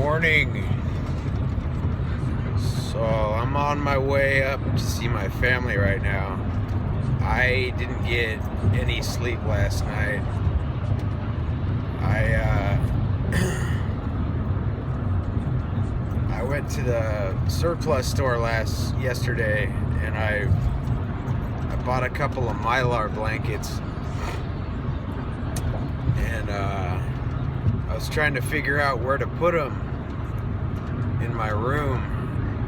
morning. So I'm on my way up to see my family right now. I didn't get any sleep last night. I went to the surplus store yesterday and I bought a couple of Mylar blankets, and I was trying to figure out where to put them in my room,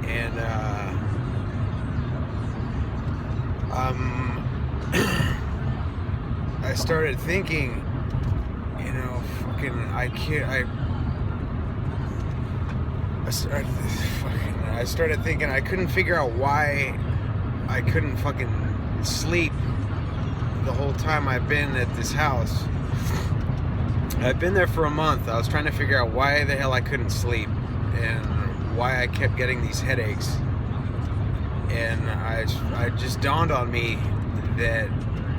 and I started thinking, I started thinking I couldn't figure out why I couldn't fucking sleep the whole time I've been at this house. I've been there for a month. I was trying to figure out why the hell I couldn't sleep and why I kept getting these headaches. And I just dawned on me that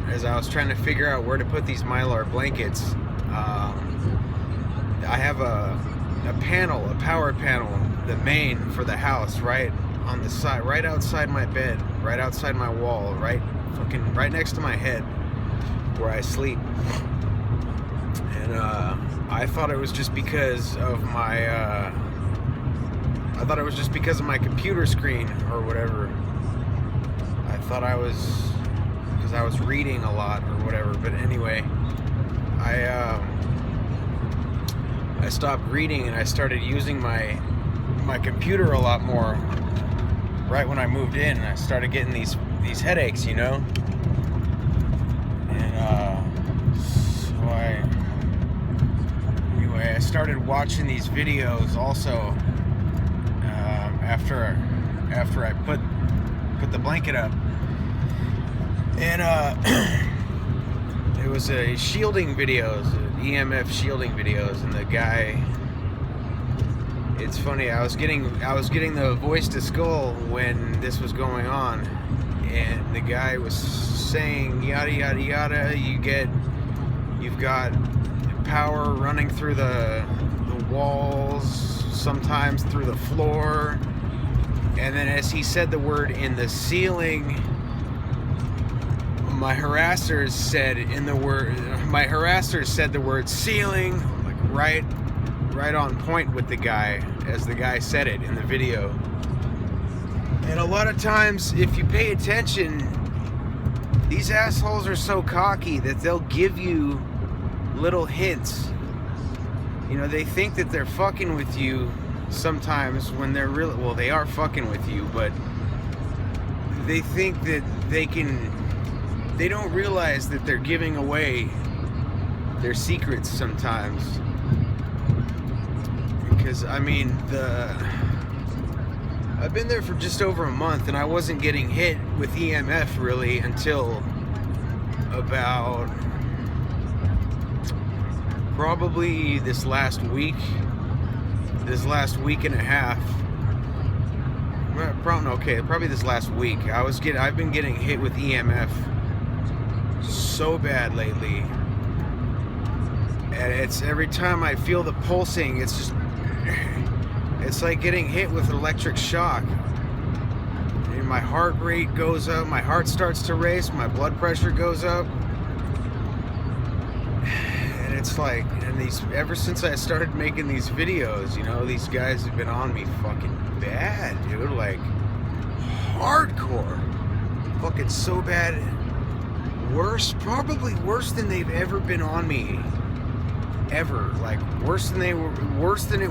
as I was trying to figure out where to put these Mylar blankets, I have a power panel, the main for the house, right on the side, right outside my bed, right outside my wall, right next to my head where I sleep. And I thought it was just because of my computer screen or whatever. I thought because I was reading a lot or whatever. But anyway, I stopped reading and I started using my computer a lot more right when I moved in. I started getting these headaches, And I started watching these videos also after I put the blanket up, and it was a shielding videos, EMF shielding videos, and the guy, it's funny, I was getting the voice to skull when this was going on, and the guy was saying yada yada yada, you've got power running through the walls, sometimes through the floor, and then as he said the word in the ceiling, my harassers said the word ceiling, like right on point with the guy as the guy said it in the video. And a lot of times, if you pay attention, these assholes are so cocky that they'll give you little hints. They think that they're fucking with you sometimes when they're really, well, they are fucking with you, but they think that they don't realize that they're giving away their secrets sometimes. Because, I've been there for just over a month, and I wasn't getting hit with EMF really until about probably this last week and a half. Probably this last week. I've been getting hit with EMF so bad lately, and it's every time I feel the pulsing, it's like getting hit with an electric shock. And my heart rate goes up, my heart starts to race, my blood pressure goes up. And it's like, ever since I started making these videos, these guys have been on me fucking bad, dude, like hardcore, fucking so bad, probably worse than they've ever been on me, ever, like worse than it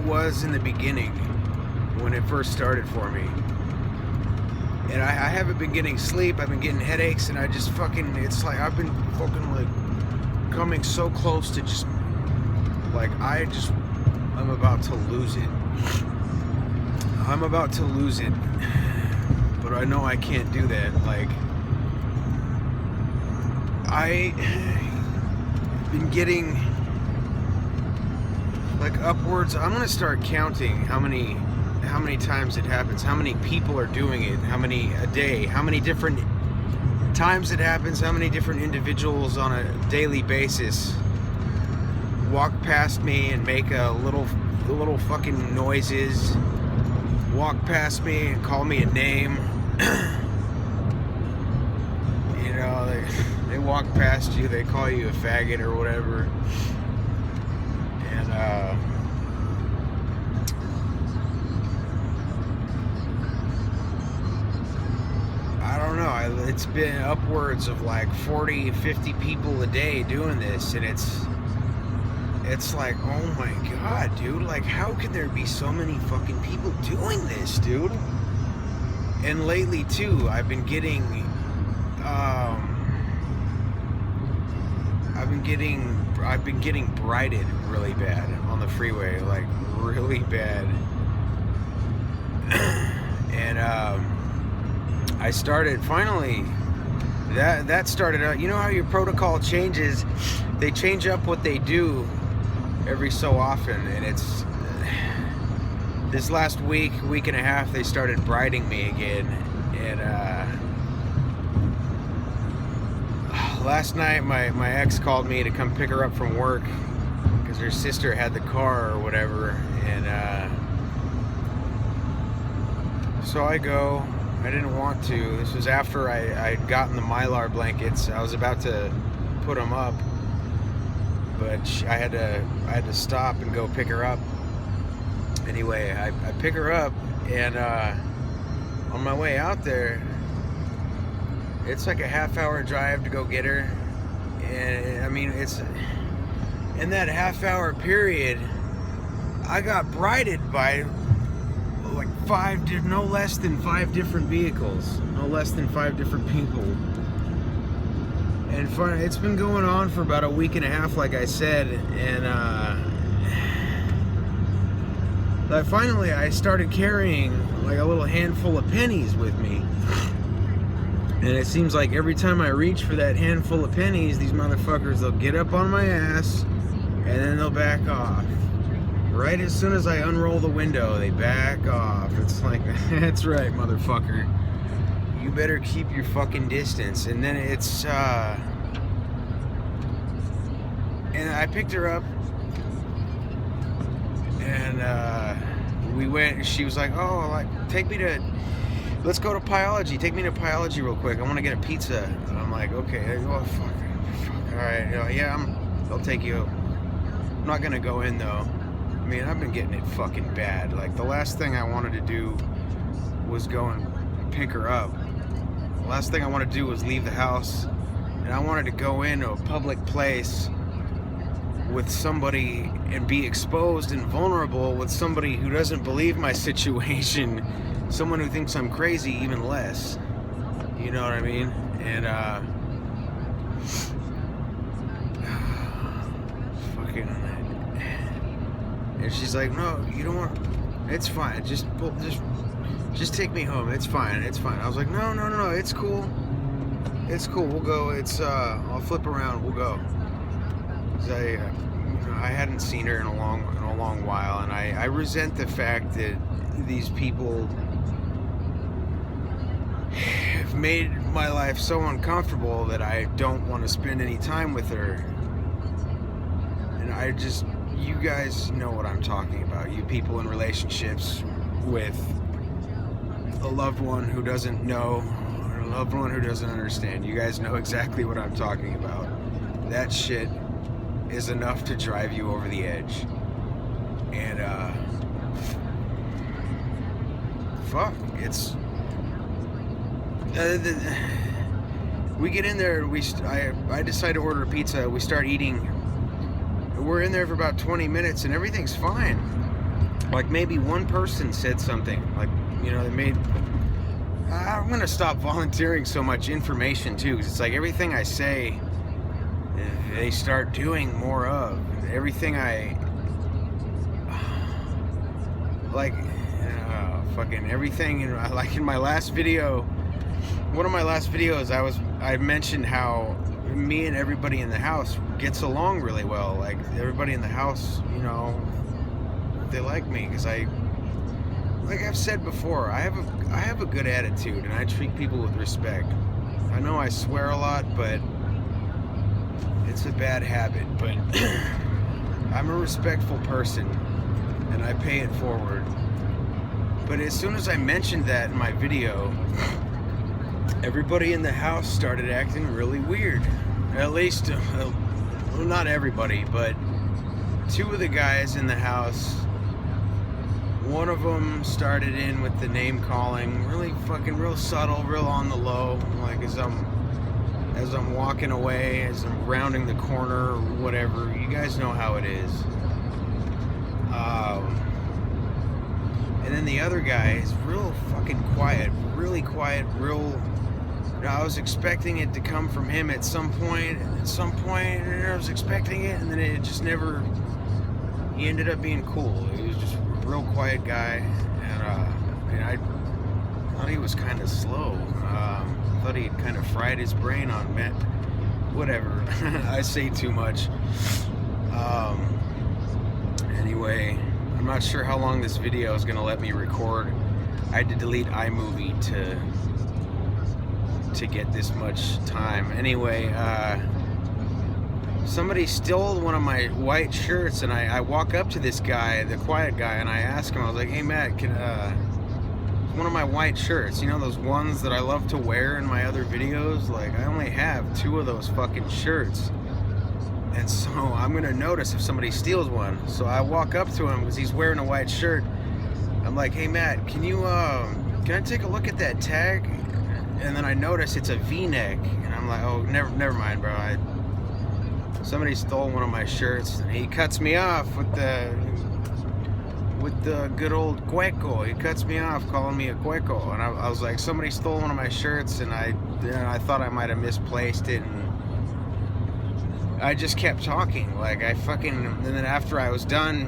was in the beginning when it first started for me. And I haven't been getting sleep, I've been getting headaches, and it's like I've been fucking like coming so close to just like I'm about to lose it. But I know I can't do that. Like, I've been getting like upwards, I'm gonna start counting how many times it happens, how many people are doing it, how many a day, how many different times it happens, how many different individuals on a daily basis walk past me and make little fucking noises, walk past me and call me a name. You know, they walk past you, they call you a faggot or whatever. And I don't know, it's been upwards of like 40, 50 people a day doing this, and it's like, oh my god, dude, like, how can there be so many fucking people doing this, dude? And lately too, I've been getting brighted really bad on the freeway, like really bad. And I started finally. That started out. You know how your protocol changes? They change up what they do every so often, and it's this last week and a half they started briding me again. And last night my ex called me to come pick her up from work because her sister had the car or whatever, and so I go. I didn't want to. This was after I'd gotten the Mylar blankets. I was about to put them up, but I had to stop and go pick her up. Anyway, I pick her up, and on my way out there, it's like a half-hour drive to go get her. And I mean, it's in that half-hour period, I got brided by like no less than 5 different vehicles, no less than 5 different people. And it's been going on for about a week and a half, like I said, and I started carrying like a little handful of pennies with me. And it seems like every time I reach for that handful of pennies, these motherfuckers, they'll get up on my ass and then they'll back off. Right as soon as I unroll the window, they back off. It's like, that's right, motherfucker. You better keep your fucking distance. And then it's, and I picked her up, and we went, she was like, oh, like, let's go to Pyology. Take me to Pyology real quick. I want to get a pizza. And I'm like, okay, oh, fuck. All right, yeah, I'll take you. I'm not going to go in, though. I mean, I've been getting it fucking bad. Like, the last thing I wanted to do was go and pick her up. The last thing I wanted to do was leave the house, and I wanted to go into a public place with somebody and be exposed and vulnerable with somebody who doesn't believe my situation, someone who thinks I'm crazy even less. You know what I mean? And fucking. And she's like, no, you don't want. It's fine. Just take me home. It's fine. It's fine. I was like, no. It's cool. It's cool. We'll go. I'll flip around. We'll go. 'Cause I hadn't seen her in a long while, and I resent the fact that these people have made my life so uncomfortable that I don't want to spend any time with her. And you guys know what I'm talking about. You people in relationships with a loved one who doesn't know, or a loved one who doesn't understand. You guys know exactly what I'm talking about. That shit is enough to drive you over the edge. And fuck, it's we get in there, I decide to order a pizza, we start eating. We're in there for about 20 minutes and everything's fine. Like, maybe one person said something, like, you know, I'm gonna stop volunteering so much information too, because it's like everything I say they start doing more of. Everything fucking everything. Like in my last video, one of my last videos, I mentioned how me and everybody in the house gets along really well. Like, everybody in the house, you know, they like me because like I've said before, I have a good attitude and I treat people with respect. I know I swear a lot, but it's a bad habit. But I'm a respectful person, and I pay it forward. But as soon as I mentioned that in my video, everybody in the house started acting really weird. At least, well, not everybody, but two of the guys in the house. One of them started in with the name calling, really fucking real subtle, real on the low, like as I'm walking away, as I'm rounding the corner or whatever. You guys know how it is. And then the other guy is real fucking quiet, really quiet, real. I was expecting it to come from him at some point, and I was expecting it, and then it just never. He ended up being cool. He was just a real quiet guy, and I thought he was kind of slow. Thought he had kind of fried his brain on meth. Whatever. I say too much. Anyway, I'm not sure how long this video is going to let me record. I had to delete iMovie to get this much time. Anyway, somebody stole one of my white shirts, and I walk up to this guy, the quiet guy, and I ask him, I was like, hey Matt, can one of my white shirts, you know those ones that I love to wear in my other videos? Like, I only have 2 of those fucking shirts, and so I'm gonna notice if somebody steals one. So I walk up to him because he's wearing a white shirt. I'm like, hey Matt, can I take a look at that tag? And then I notice it's a V-neck, and I'm like, oh, never mind, bro. Somebody stole one of my shirts, and he cuts me off with the good old cueco. He cuts me off, calling me a cueco, and I was like, somebody stole one of my shirts, and I thought I might have misplaced it, and I just kept talking. Like, and then after I was done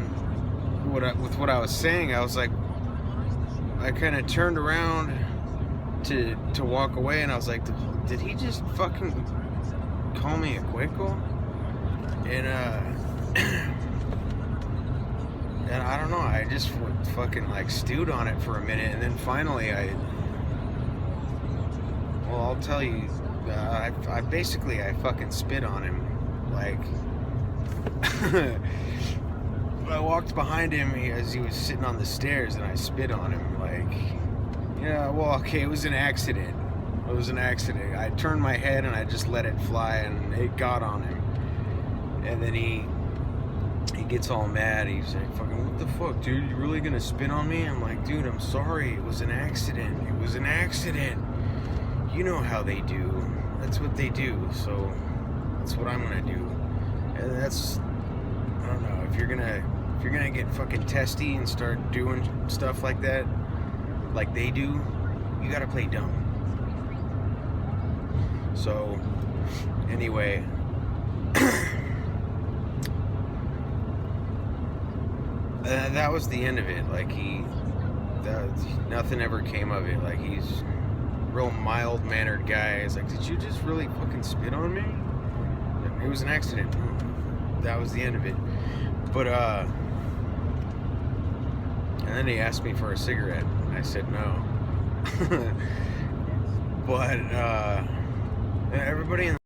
with what I was saying, I was like, I kind of turned around to walk away, and I was like, did he just fucking call me a cueco? And and I don't know, I just fucking like stewed on it for a minute, and then finally I'll tell you, I fucking spit on him. Like, I walked behind him as he was sitting on the stairs, and I spit on him. Like, yeah, well, okay, it was an accident. I turned my head and I just let it fly, and it got on him. And then he gets all mad. He's like, fucking, what the fuck, dude? You really gonna spit on me? I'm like, dude, I'm sorry. It was an accident. You know how they do. That's what they do. So that's what I'm gonna do. And I don't know, if you're gonna get fucking testy and start doing stuff like that, like they do, you gotta play dumb. So anyway, that was the end of it. Like, nothing ever came of it. Like, he's a real mild-mannered guy. He's like, did you just really fucking spit on me? It was an accident. That was the end of it. But and then he asked me for a cigarette, and I said no. But everybody in